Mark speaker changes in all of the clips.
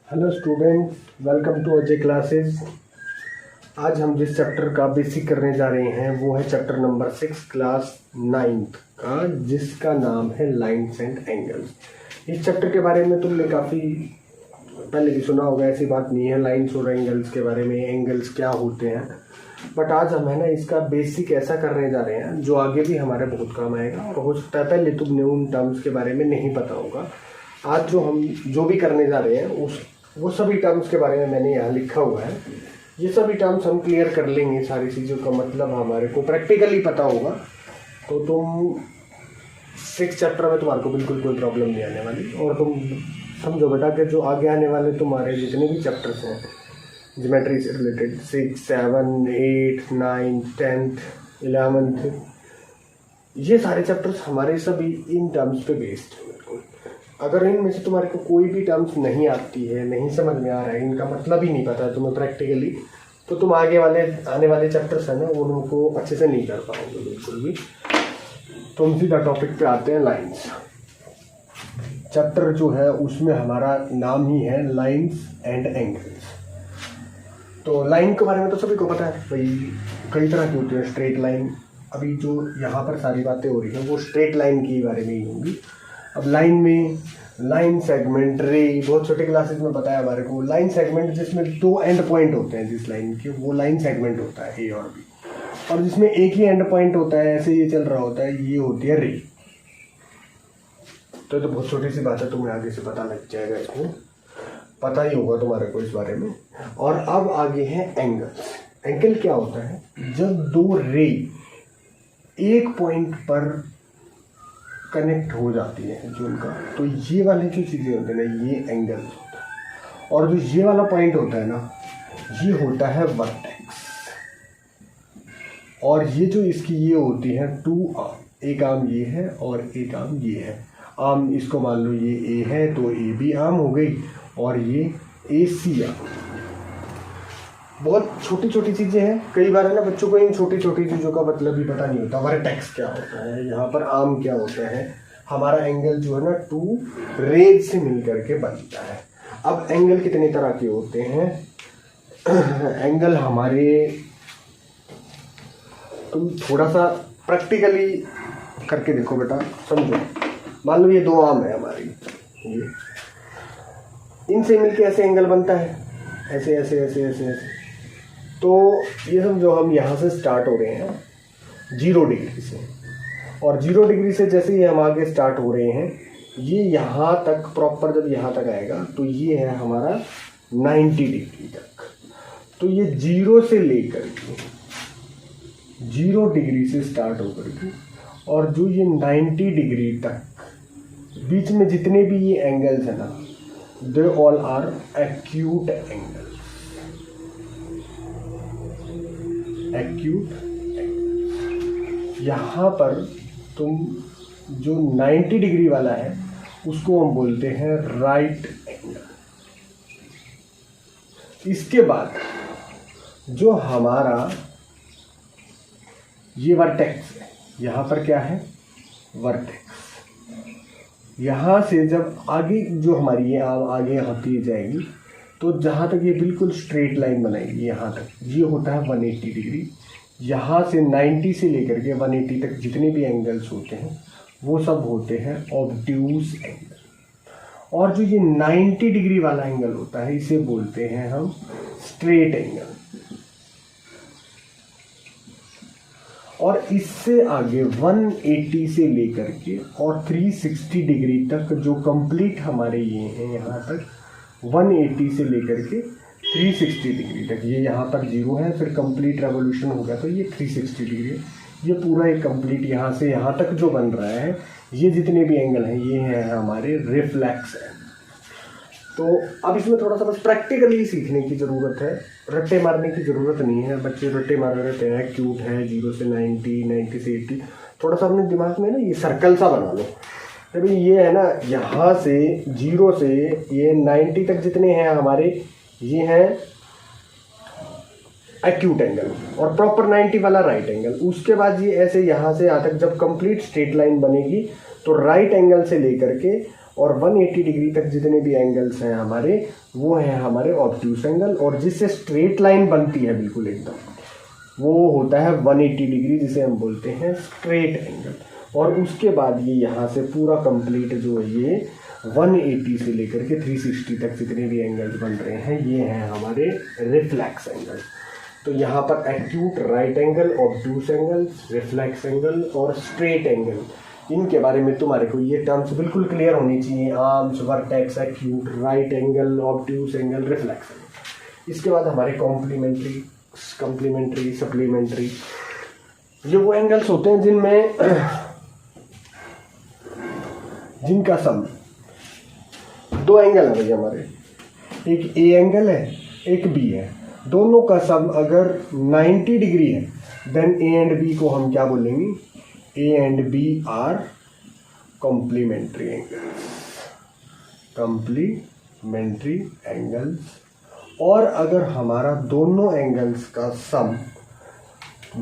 Speaker 1: Hello students, welcome to Ajay classes. आज हम जिस चैप्टर का बेसिक करने जा रहे हैं वो है चैप्टर नंबर 6 क्लास 9th का, जिसका नाम है लाइन्स एंड एंगल्स। इस चैप्टर के बारे में तुमने काफ़ी पहले भी सुना होगा, ऐसी बात नहीं है। लाइन्स और एंगल्स के बारे में, एंगल्स क्या होते हैं, बट आज हम है ना इसका बेसिक ऐसा करने जा रहे हैं जो आगे भी हमारे बहुत काम आएगा। और हो सकता है पहले तुमने उन टर्म्स के बारे में नहीं पता होगा। आज हम जो भी करने जा रहे हैं वो सभी टर्म्स के बारे में मैंने यहाँ लिखा हुआ है। ये सभी टर्म्स हम क्लियर कर लेंगे, सारी चीज़ों का मतलब हमारे को प्रैक्टिकली पता होगा, तो तुम 6 चैप्टर में तुम्हारे को बिल्कुल कोई प्रॉब्लम नहीं आने वाली। और तुम समझो बेटा कि जो आगे आने वाले तुम्हारे जितने भी चैप्टर्स हैं ज्योमेट्री से रिलेटेड, 6, 7, 8, 9, 10th, 11th, ये सारे चैप्टर्स हमारे सभी इन टर्म्स पे बेस्ड है। अगर इनमें से तुम्हारे को कोई भी टर्म्स नहीं आती है, नहीं समझ में आ रहा है, इनका मतलब ही नहीं पता है तुम्हें प्रैक्टिकली, तो तुम आने वाले चैप्टर्स हैं ना उनको अच्छे से नहीं कर पाओगे बिल्कुल भी। तुम सीधा टॉपिक पे आते हैं, लाइंस। चैप्टर जो है उसमें हमारा नाम ही है लाइंस एंड एंगल्स। तो लाइन के बारे में तो सभी को पता है भाई, कई तरह की होती है। स्ट्रेट लाइन, अभी जो यहाँ पर सारी बातें हो रही हैं वो स्ट्रेट लाइन के बारे में ही होंगी। अब लाइन में लाइन सेगमेंट, रे, बहुत छोटे क्लासेस में बताया हमारे को। लाइन सेगमेंट जिसमें 2 एंड पॉइंट होते हैं जिस लाइन के, वो लाइन सेगमेंट होता है, ए और बी। और जिसमें एक ही एंड पॉइंट होता है, ऐसे ये चल रहा होता है, ये होती है रे। तो बहुत छोटी सी बात है, तुम्हें आगे से पता लग जाएगा, इसमें पता ही होगा तुम्हारे को इस बारे में। और अब आगे है एंगल। एंगल क्या होता है? जब 2 रे एक पॉइंट पर कनेक्ट हो जाती है जो उनका, तो ये वाले जो चीज़ें होते हैं ना, ये एंगल होता है। और जो ये वाला पॉइंट होता है ना, ये होता है वर्टेक्स। और ये जो इसकी ये होती है 2 आर्म, एक आर्म ये है और एक आर्म ये है। आर्म इसको मान लो ये ए है तो ए बी आर्म हो गई, और ये ए सी आर्म। बहुत छोटी छोटी चीज़ें हैं। कई बार है ना बच्चों को इन छोटी छोटी चीज़ों का मतलब भी पता नहीं होता। वर्टेक्स क्या होता है, यहाँ पर आर्म क्या होता है। हमारा एंगल जो है ना 2 रेज से मिल करके बनता है। अब एंगल कितने तरह के होते हैं? एंगल हमारे, तुम थोड़ा सा प्रैक्टिकली करके देखो बेटा, समझो। मान लो ये 2 आर्म है हमारी, ये इनसे मिलके ऐसे एंगल बनता है, ऐसे ऐसे ऐसे ऐसे ऐसे। तो ये समझो हम यहाँ से स्टार्ट हो रहे हैं 0 डिग्री से, और 0 डिग्री से जैसे ही हम आगे स्टार्ट हो रहे हैं, ये यहाँ तक प्रॉपर जब यहाँ तक आएगा तो ये है हमारा 90 डिग्री तक। तो ये 0 से लेकर के 0 डिग्री से स्टार्ट होकर के, और जो ये 90 डिग्री तक बीच में जितने भी ये एंगल्स है ना, they all are acute angle. Acute angle. यहाँ पर तुम जो 90 डिग्री वाला है उसको हम बोलते हैं राइट एंगल। इसके बाद जो हमारा ये वर्टेक्स है, यहाँ पर क्या है? वर्टेक्स। यहाँ से जब आगे जो हमारी ये आगे होती जाएगी, तो जहाँ तक ये बिल्कुल स्ट्रेट लाइन बनाएगी यहाँ तक, ये होता है 180 डिग्री। यहाँ से 90 से लेकर के 180 तक जितने भी एंगल्स होते हैं वो सब होते हैं ऑब्ट्यूज एंगल। और जो ये 90 डिग्री वाला एंगल होता है इसे बोलते हैं हम स्ट्रेट एंगल। और इससे आगे 180 से लेकर के और 360 डिग्री तक जो कंप्लीट हमारे ये हैं, यहाँ तक 180 से लेकर के 360 डिग्री तक, ये यहाँ पर 0 है, फिर कंप्लीट रेवोल्यूशन हो गया तो ये 360 डिग्री है। ये पूरा एक कंप्लीट यहाँ से यहाँ तक जो बन रहा है, ये जितने भी एंगल हैं ये हैं हमारे रिफ्लेक्स है। तो अब इसमें थोड़ा सा बस प्रैक्टिकली सीखने की ज़रूरत है, रट्टे मारने की ज़रूरत नहीं है। बच्चे रट्टे मार रहते हैं, क्यूट है 0 से 90, 90 से 80। थोड़ा सा अपने दिमाग में ना ये सर्कल सा बना लो। अभी ये है ना, यहाँ से 0 से ये 90 तक जितने हैं हमारे, ये हैं एक्यूट एंगल, और प्रॉपर 90 वाला राइट एंगल। उसके बाद ये ऐसे यहाँ से यहाँ तक जब कंप्लीट स्ट्रेट लाइन बनेगी तो राइट एंगल से लेकर के और 180 डिग्री तक जितने भी एंगल्स हैं हमारे, वो हैं हमारे ऑब्ट्यूस एंगल। और जिससे स्ट्रेट लाइन बनती है बिल्कुल एकदम, वो होता है 180 डिग्री, जिसे हम बोलते हैं स्ट्रेट एंगल। और उसके बाद ये यहाँ से पूरा कंप्लीट जो है ये 180 से लेकर के 360 तक जितने भी एंगल्स बन रहे हैं, ये हैं हमारे रिफ्लेक्स एंगल। तो यहाँ पर acute right angle, obtuse angle, reflex angle और स्ट्रेट एंगल, इनके बारे में तुम्हारे को ये टर्म्स बिल्कुल क्लियर होनी चाहिए। Arms, vertex, acute, right angle, obtuse angle, reflex angle. इसके बाद हमारे कॉम्प्लीमेंट्री, सप्लीमेंट्री, ये वो एंगल्स होते हैं जिनका सम, दो एंगल है भैया हमारे, एक ए एंगल है एक बी है, दोनों का सम अगर 90 डिग्री है देन ए एंड बी को हम क्या बोलेंगे, A and B are complementary angles. और अगर हमारा दोनों एंगल्स का सम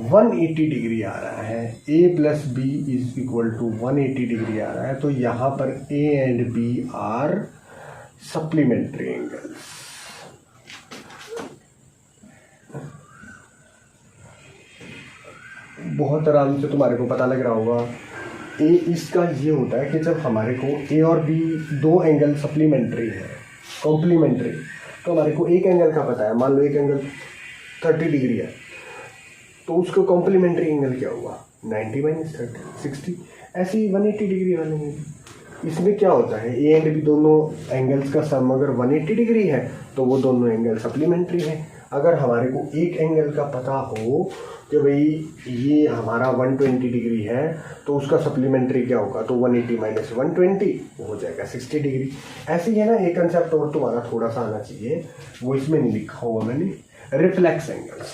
Speaker 1: 180 डिग्री आ रहा है, A plus B is equal to 180 degree आ रहा है, तो यहाँ पर A and B are supplementary angles. बहुत आराम से तुम्हारे को पता लग रहा होगा। ए इसका ये होता है कि जब हमारे को ए और बी दो एंगल सप्लीमेंट्री है, कॉम्प्लीमेंट्री, तो हमारे को एक एंगल का पता है, मान लो एक एंगल 30 डिग्री है, तो उसका कॉम्प्लीमेंट्री एंगल क्या हुआ, 90 माइनस 30 60। ऐसे ही 180 डिग्री वाले में इसमें क्या होता है, ए एंड बी दोनों एंगल्स का सम अगर 180 डिग्री है तो वो दोनों एंगल सप्लीमेंट्री है। अगर हमारे को एक एंगल का पता हो कि भाई ये हमारा 120 डिग्री है, तो उसका सप्लीमेंट्री क्या होगा, तो 180 माइनस 120 हो जाएगा 60 डिग्री। ऐसे ही है ना, एक कंसेप्ट और तुम्हारा थोड़ा सा आना चाहिए, वो इसमें नहीं लिखा हुआ मैंने, रिफ्लेक्स एंगल्स।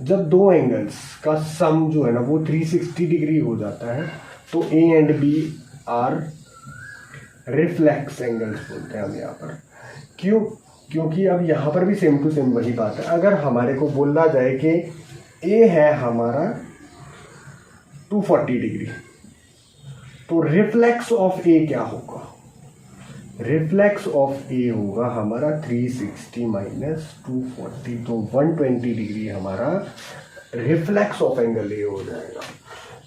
Speaker 1: जब दो एंगल्स का सम जो है ना वो 360 डिग्री हो जाता है, तो A and B are reflex angles बोलते हैं हम यहाँ पर। क्यों? क्योंकि अब यहाँ पर भी सेम टू सेम वही बात है। अगर हमारे को बोला जाए कि ए है हमारा 240 डिग्री, तो रिफ्लेक्स ऑफ ए क्या होगा, रिफ्लेक्स ऑफ ए होगा हमारा 360 माइनस 240, तो 120 डिग्री हमारा रिफ्लेक्स ऑफ एंगल ए हो जाएगा।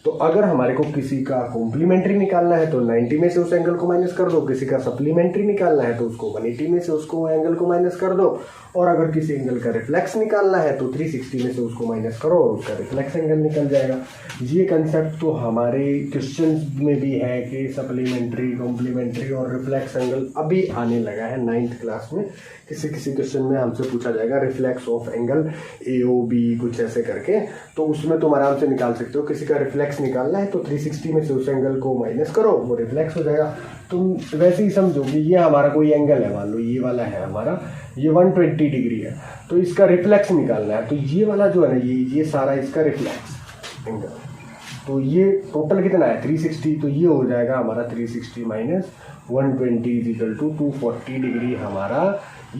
Speaker 1: तो अगर हमारे को किसी का कॉम्प्लीमेंट्री निकालना है तो 90 में से उस एंगल को माइनस कर दो, किसी का सप्लीमेंट्री निकालना है तो उसको 180 में से उसको एंगल को माइनस कर दो, और अगर किसी एंगल का रिफ्लेक्स निकालना है तो 360 में से उसको माइनस करो और उसका रिफ्लेक्स एंगल निकल जाएगा। ये कंसेप्ट तो हमारे क्वेश्चन में भी है कि सप्लीमेंट्री, कॉम्प्लीमेंट्री और रिफ्लेक्स एंगल अभी आने लगा है 9th क्लास में। किसी क्वेश्चन में हमसे पूछा जाएगा reflex of angle A O B कुछ ऐसे करके, तो उसमें तुम आराम से निकाल सकते हो। किसी का रिफ्लेक्स निकालना है तो 360 में से उस एंगल को माइनस करो, वो रिफ्लेक्स हो जाएगा। तुम वैसे ही समझो कि ये हमारा कोई एंगल है, मान लो ये वाला है हमारा, ये 120 डिग्री है, तो इसका रिफ्लेक्स निकालना है, तो ये वाला जो है ना ये सारा इसका रिफ्लेक्स एंगल, तो ये टोटल कितना है 360, तो ये हो जाएगा हमारा 360 माइनस 120 इक्वल टू 240 डिग्री हमारा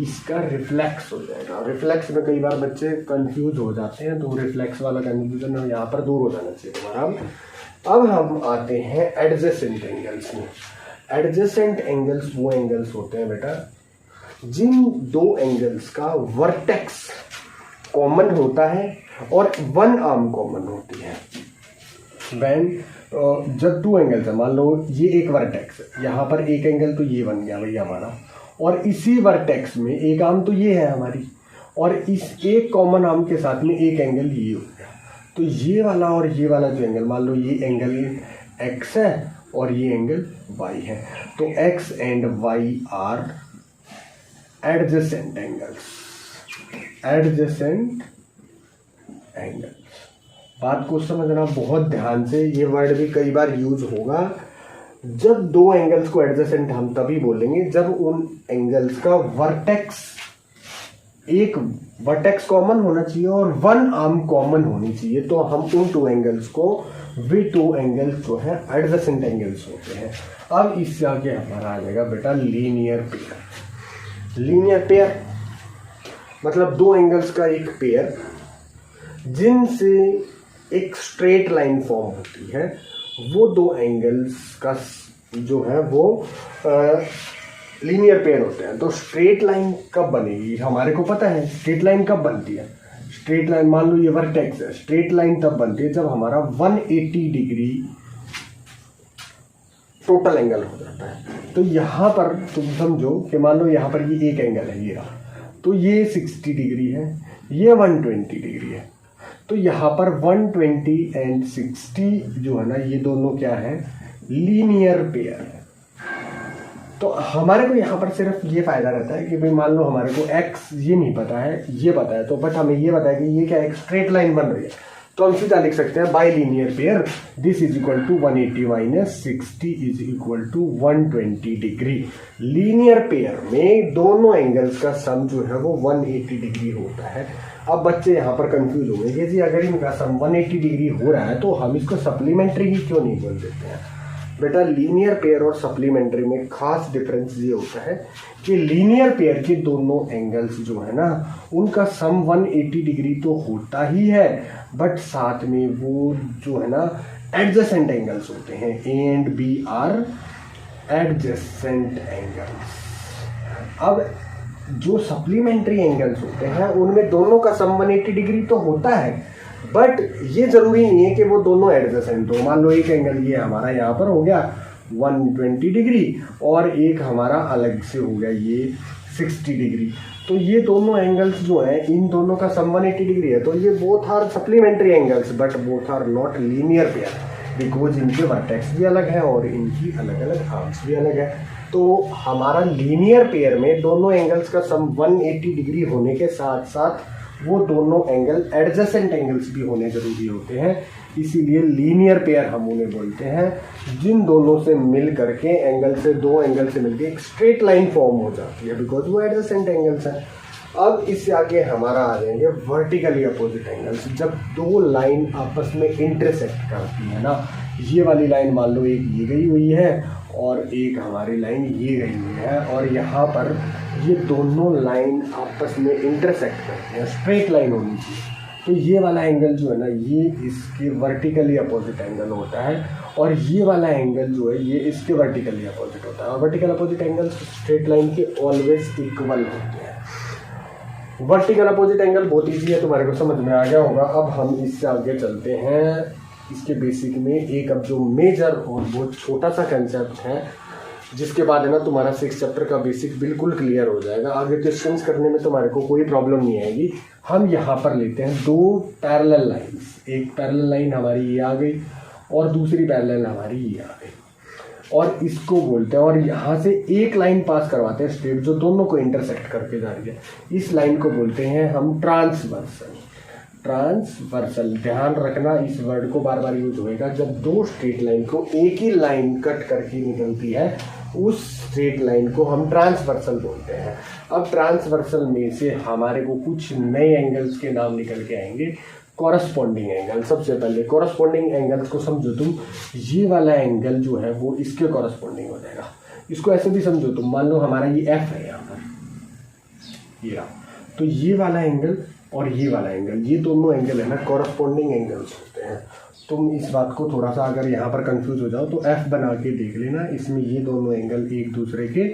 Speaker 1: इसका रिफ्लेक्स हो जाएगा। रिफ्लेक्स में कई बार बच्चे कंफ्यूज हो जाते हैं, तो रिफ्लेक्स वाला कंफ्यूजन यहाँ पर दूर हो जाना चाहिए तुम्हारा। अब हम आते हैं एडजेसेंट एंगल्स में। एडजेसेंट एंगल्स वो एंगल्स होते हैं बेटा जिन दो एंगल्स का वर्टेक्स कॉमन होता है और वन आर्म कॉमन होती है। वैन जब टू एंगल्स है, मान लो ये एक वर्टेक्स है, यहाँ पर एक एंगल तो ये बन गया भैया हमारा, और इसी वर्टेक्स में एक आर्म तो ये है हमारी, और इस एक कॉमन आर्म के साथ में एक एंगल ये हो गया, तो ये वाला और ये वाला जो एंगल, मान लो ये एंगल x है और ये एंगल y है, तो x and y are adjacent angles. Adjacent angles, बात को समझना बहुत ध्यान से, ये वर्ड भी कई बार यूज होगा। जब दो एंगल्स को एडजेसेंट हम तभी बोलेंगे जब उन एंगल्स का वर्टेक्स, एक वर्टेक्स कॉमन होना चाहिए और वन आर्म कॉमन होनी चाहिए, तो हम उन टू एंगल्स को, वे टू एंगल्स जो है एडजेसेंट एंगल्स होते हैं। अब इससे आगे हमारा आ जाएगा बेटा लीनियर पेयर। लीनियर पेयर मतलब दो एंगल्स का एक पेयर जिनसे एक स्ट्रेट लाइन फॉर्म होती है, वो दो एंगल्स का जो है वो लीनियर पेयर होते हैं। तो स्ट्रेट लाइन कब बनेगी, हमारे को पता है स्ट्रेट लाइन कब बनती है। स्ट्रेट लाइन मान लो ये वर्टेक्स है, स्ट्रेट लाइन तब बनती है जब हमारा 180 डिग्री टोटल एंगल हो जाता है। तो यहाँ पर तुम समझो कि मान लो यहाँ पर ये एक एंगल है, ये रहा, तो ये 60 डिग्री है, ये 120 डिग्री है। तो यहाँ पर 120 एंड 60 जो है ना, ये दोनों क्या है, लीनियर पेयर है। तो हमारे को यहाँ पर सिर्फ ये फायदा रहता है कि भाई मान लो हमारे को x ये नहीं पता है, ये पता है, तो बट हमें ये पता है कि ये क्या एक स्ट्रेट लाइन बन रही है। तो हम सीधा लिख सकते हैं by linear pair this is equal to 180 minus 60 is equal to 120 degree. Linear pair में दोनों एंगल्स का सम जो है वो 180 डिग्री होता है। अब बच्चे यहाँ पर कंफ्यूज हो गए कि जी अगर इनका सम 180 डिग्री हो रहा है तो हम इसको सप्लीमेंट्री ही क्यों नहीं बोल देते हैं। बेटा लीनियर पेयर और सप्लीमेंट्री में खास डिफरेंस ये होता है कि लीनियर पेयर के दोनों एंगल्स जो है ना उनका सम 180 डिग्री तो होता ही है, बट साथ में वो जो है ना एडजेसेंट एंगल्स होते हैं। A and B are adjacent angles. अब जो सप्लीमेंट्री एंगल्स होते हैं उनमें दोनों का सम 180 डिग्री तो होता है, बट ये जरूरी नहीं है कि वो दोनों एडजेसेंट हो। मान लो एक एंगल ये हमारा यहाँ पर हो गया 120 डिग्री और एक हमारा अलग से हो गया ये 60 डिग्री। तो ये दोनों एंगल्स जो हैं इन दोनों का सम 180 डिग्री है। तो ये both are supplementary angles but both are not linear pair because इनके वर्टेक्स भी अलग है और इनकी अलग अलग आर्म्स भी अलग है। तो हमारा लीनियर पेयर में दोनों एंगल्स का सम 180 डिग्री होने के साथ साथ वो दोनों एंगल एडजेसेंट एंगल्स भी होने जरूरी होते हैं। इसीलिए लीनियर पेयर हम उन्हें बोलते हैं जिन दोनों से मिल करके एंगल से दो एंगल से मिलके एक स्ट्रेट लाइन फॉर्म हो जाती है बिकॉज वो एडजेसेंट एंगल्स हैं। अब इससे आगे हमारा आ जाएंगे वर्टिकली अपोजिट एंगल्स। जब दो लाइन आपस में इंटरसेक्ट करती है ना, ये वाली लाइन मान लो एक ये गई हुई है और एक हमारी लाइन ये गई हुई है और यहाँ पर ये दोनों लाइन आपस में इंटरसेक्ट करते हैं, स्ट्रेट लाइन होनी चाहिए। तो ये वाला एंगल जो है ना ये इसके वर्टिकली अपोजिट एंगल होता है और ये वाला एंगल जो है ये इसके वर्टिकली अपोजिट होता है। और vertical opposite angle straight line के ऑलवेज इक्वल होते हैं। वर्टिकल अपोजिट एंगल बहुत ईजी है, तुम्हारे को समझ में आ गया होगा। अब हम इससे आगे चलते हैं इसके बेसिक में। एक अब जो मेजर और बहुत छोटा सा कंसेप्ट है जिसके बाद है ना तुम्हारा 6 चैप्टर का बेसिक बिल्कुल क्लियर हो जाएगा। आगे क्वेश्चंस करने में तुम्हारे को कोई प्रॉब्लम नहीं आएगी। हम यहाँ पर लेते हैं दो पैरेलल लाइंस, एक पैरेलल लाइन हमारी ये आ गई और दूसरी पैरेलल हमारी ये आ गई और इसको बोलते हैं, और यहाँ से एक लाइन पास करवाते हैं स्ट्रेट जो दोनों को इंटरसेक्ट करके जा रही है। इस लाइन को बोलते हैं हम ट्रांसवर्सल। ट्रांसवर्सल, ध्यान रखना इस वर्ड को बार बार यूज होएगा। जब दो स्ट्रेट लाइन को एक ही लाइन कट करके निकलती है उस स्ट्रेट लाइन को हम ट्रांसवर्सल बोलते हैं। अब ट्रांसवर्सल में से हमारे को कुछ नए एंगल्स के नाम निकल के आएंगे। कॉरस्पॉन्डिंग एंगल, सबसे पहले कॉरस्पॉन्डिंग एंगल्स को समझो तुम। ये वाला एंगल जो है वो इसके कॉरस्पॉन्डिंग हो जाएगा। इसको ऐसे भी समझो तुम, मान लो हमारा ये एफ है यहाँ पर, ये रहा, तो ये वाला एंगल और ये वाला एंगल, ये दोनों एंगल है ना कॉरस्पॉन्डिंग एंगल्स होते हैं। तुम इस बात को थोड़ा सा अगर यहाँ पर कंफ्यूज हो जाओ तो एफ बना के देख लेना, इसमें ये दोनों एंगल एक दूसरे के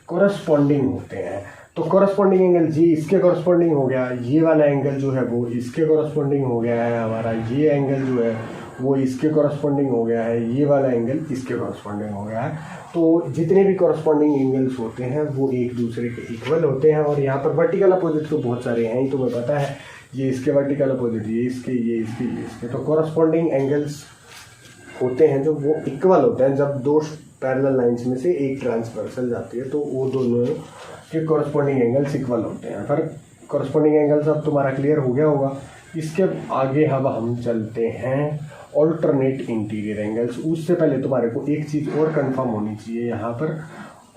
Speaker 1: कॉरस्पॉन्डिंग होते हैं। तो कॉरस्पॉन्डिंग एंगल जी इसके कॉरस्पॉन्डिंग हो गया, ये वाला एंगल जो है वो इसके कॉरस्पॉन्डिंग हो गया है, हमारा ये एंगल जो है वो इसके कॉरस्पॉन्डिंग हो गया है, ये वाला एंगल इसके कॉरस्पॉन्डिंग हो गया है। तो जितने भी कॉरस्पॉन्डिंग एंगल्स होते हैं वो एक दूसरे के इक्वल होते हैं। और यहाँ पर वर्टिकल अपोजिट तो बहुत सारे हैं ही, तुम्हें पता है, ये इसके वर्टिकल अपोजिट, ये इसके, ये इसके, ये इसके। तो कॉरस्पॉन्डिंग एंगल्स होते हैं जो वो इक्वल होते हैं। जब दो पैरेलल लाइंस में से एक ट्रांसवर्सल जाती है तो वो दोनों के कॉरस्पॉन्डिंग एंगल्स इक्वल होते हैं। फिर कॉरस्पॉन्डिंग एंगल्स अब तुम्हारा क्लियर हो गया होगा। इसके आगे अब हम चलते हैं ऑल्टरनेट इंटीरियर एंगल्स। उससे पहले तुम्हारे को एक चीज़ और कंफर्म होनी चाहिए यहाँ पर।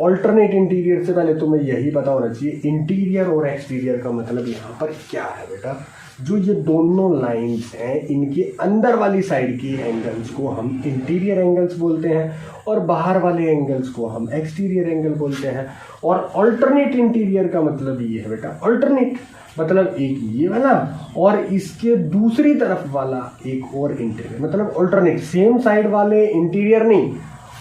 Speaker 1: ऑल्टरनेट इंटीरियर से पहले तुम्हें यही पता होना चाहिए इंटीरियर और एक्सटीरियर का मतलब यहाँ पर क्या है बेटा। जो ये दोनों लाइंस हैं इनके अंदर वाली साइड की एंगल्स को हम इंटीरियर एंगल्स बोलते हैं और बाहर वाले एंगल्स को हम एक्सटीरियर एंगल बोलते हैं। और ऑल्टरनेट इंटीरियर का मतलब ये है बेटा, ऑल्टरनेट मतलब एक ये वाला और इसके दूसरी तरफ वाला एक और इंटीरियर, मतलब ऑल्टरनेट, सेम साइड वाले इंटीरियर नहीं,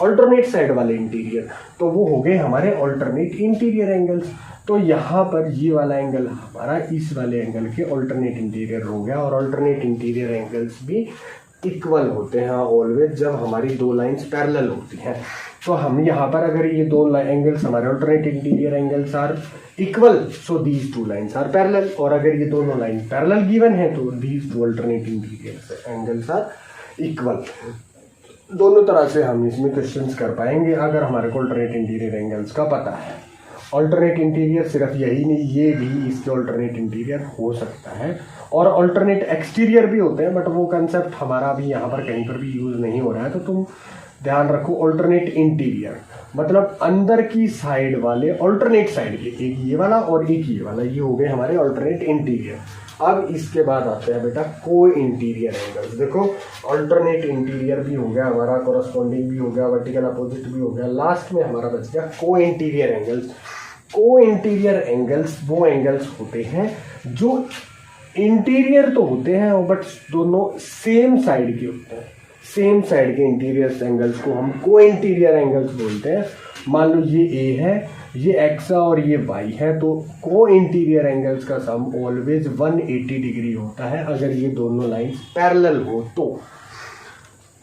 Speaker 1: ऑल्टरनेट साइड वाले इंटीरियर, तो वो हो गए हमारे ऑल्टरनेट इंटीरियर एंगल्स। तो यहाँ पर ये वाला एंगल हमारा इस वाले एंगल के ऑल्टरनेट इंटीरियर हो गया, और ऑल्टरनेट इंटीरियर एंगल्स भी इक्वल होते हैं ऑलवेज जब हमारी दो लाइंस पैरेलल होती हैं। तो हम यहाँ पर अगर ये दो एंगल्स हमारे alternate interior angles are equal, so these two lines are parallel, और अगर ये दोनों लाइन पैरेलल गिवन है तो these two alternate interior angles are equal. दोनों तरह से हम इसमें क्वेश्चंस कर पाएंगे अगर हमारे को ऑल्टरनेट इंटीरियर एंगल्स का पता है। ऑल्टरनेट इंटीरियर सिर्फ यही नहीं, ये भी इसके ऑल्टरनेट इंटीरियर हो सकता है, और ऑल्टरनेट एक्सटीरियर भी होते हैं, बट वो कंसेप्ट हमारा अभी यहाँ पर कहीं पर भी यूज़ नहीं हो रहा है। तो तुम ध्यान रखो, ऑल्टरनेट इंटीरियर मतलब अंदर की साइड वाले ऑल्टरनेट साइड के, एक ये वाला और एक ये वाला, ये हो गए हमारे ऑल्टरनेट इंटीरियर। अब इसके बाद आते हैं बेटा को इंटीरियर एंगल्स। देखो ऑल्टरनेट इंटीरियर भी हो गया हमारा, कोरस्पॉन्डिंग भी हो गया, वर्टिकल अपोजिट भी हो गया, लास्ट में हमारा बच गया को इंटीरियर एंगल्स। को इंटीरियर एंगल्स वो एंगल्स होते हैं जो इंटीरियर तो होते हैं बट दोनों सेम साइड के होते हैं। सेम साइड के इंटीरियर एंगल्स को हम को इंटीरियर एंगल्स बोलते हैं। मान लो ये ए है, ये एक्स है और ये वाई है, तो को इंटीरियर एंगल्स का सम ऑलवेज 180 डिग्री होता है अगर ये दोनों लाइंस पैरेलल हो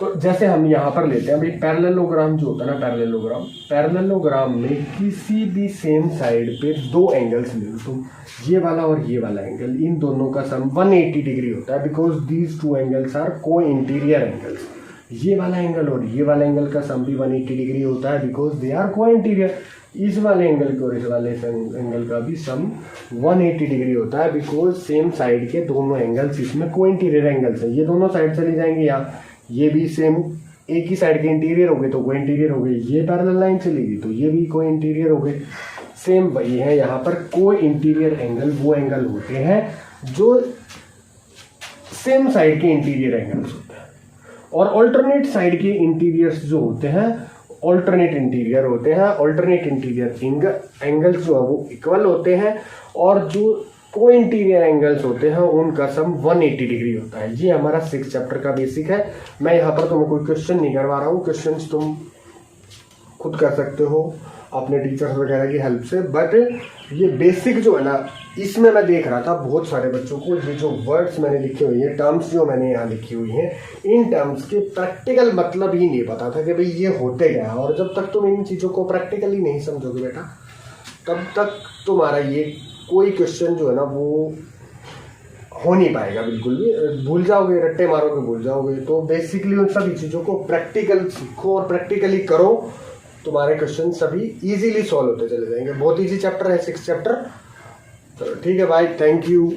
Speaker 1: तो जैसे हम यहाँ पर लेते हैं भाई पैरेललोग्राम जो होता है ना, पैरेललोग्राम में किसी भी सेम साइड पे दो एंगल्स ले लो तुम, ये वाला और ये वाला एंगल, इन दोनों का सम 180 डिग्री होता है because these two angles are co-interior angles. ये वाला एंगल और ये वाला एंगल का सम भी 180 डिग्री होता है बिकॉज दे आर को इंटीरियर। इस वाले एंगल के और इस वाले एंगल का भी सम 180 डिग्री होता है बिकॉज सेम साइड के दोनों एंगल्स इसमें को इंटीरियर एंगल्स हैं। ये दोनों साइड चले जाएंगे यहाँ, ये भी सेम एक ही साइड के इंटीरियर हो गए तो को इंटीरियर हो गए, ये पैरेलल लाइन चलेगी तो ये भी को इंटीरियर हो गए। सेम वही है यहाँ पर, को इंटीरियर एंगल वो एंगल होते हैं जो सेम साइड के इंटीरियर एंगल्स होते हैं, और ऑल्टरनेट साइड के इंटीरियर्स जो होते हैं ऑल्टरनेट इंटीरियर होते हैं। ऑल्टरनेट इंटीरियर एंगल्स जो है वो इक्वल होते हैं, और जो को इंटीरियर एंगल्स होते हैं उनका सम 180 डिग्री होता है। ये हमारा 6 चैप्टर का बेसिक है। मैं यहाँ पर तुम्हें कोई क्वेश्चन नहीं करवा रहा हूँ, क्वेश्चंस तुम खुद कर सकते हो अपने टीचर्स वगैरह की हेल्प से, बट ये बेसिक जो है ना, इसमें मैं देख रहा था बहुत सारे बच्चों को ये जो वर्ड्स मैंने लिखे हुए हैं, टर्म्स जो मैंने यहाँ लिखी हुई हैं, इन टर्म्स के प्रैक्टिकल मतलब ही नहीं पता था कि भाई ये होते क्या। और जब तक तुम इन चीज़ों को प्रैक्टिकली नहीं समझोगे बेटा, तब तक तुम्हारा ये कोई क्वेश्चन जो है ना वो हो नहीं पाएगा, बिल्कुल भी भूल जाओगे, रट्टे मारोगे भूल जाओगे। तो बेसिकली उन सभी चीज़ों को प्रैक्टिकल सीखो और प्रैक्टिकली करो, तुम्हारे क्वेश्चन सभी इजीली सॉल्व होते चले जाएंगे। बहुत इजी चैप्टर है 6 चैप्टर। चलो ठीक है भाई, थैंक यू।